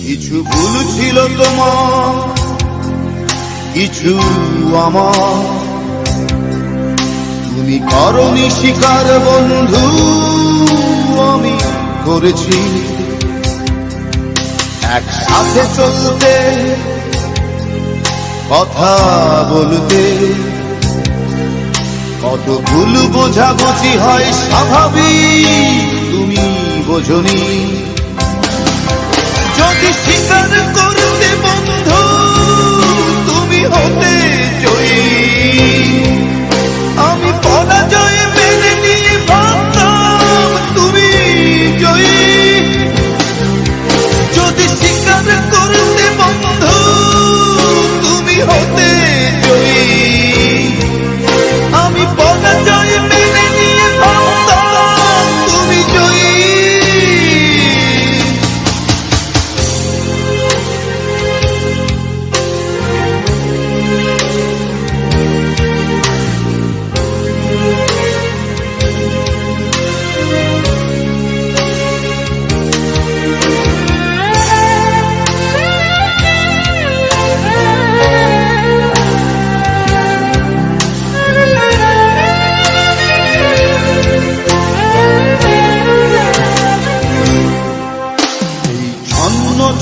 কিছু ভুল ছিল তোমার, কিছু আমার। তুমি করনি স্বীকার বন্ধু, আমি করেছি। একসাথে চলতে, কথা বলতে, কত ভুল বোঝাবুঝি হয় স্বাভাবিক, তুমি বোঝনি। যদি স্বীকার করতে বন্ধু তুমি হতে জয়ী, আমি পরাজয় মেনে নিয়ে ভাবতাম তুমি জয়ী। যদি স্বীকার করতে বন্ধু তুমি হতে জয়ী, আমি পরাজয় মেনে নিয়ে ভাবতাম তুমি জয়ী।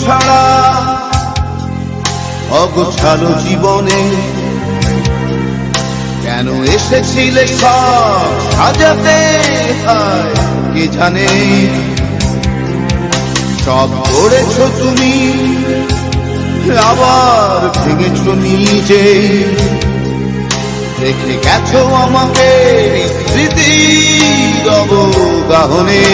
ছাড়া অগোছালো জীবনে কেন এসেছিলে সব সাজাতে, কে জানে। সব করেছ তুমি, আবার ভেঙেছ নিজে। রেখে গেছো আমাকে স্মৃতির অবগাহনে।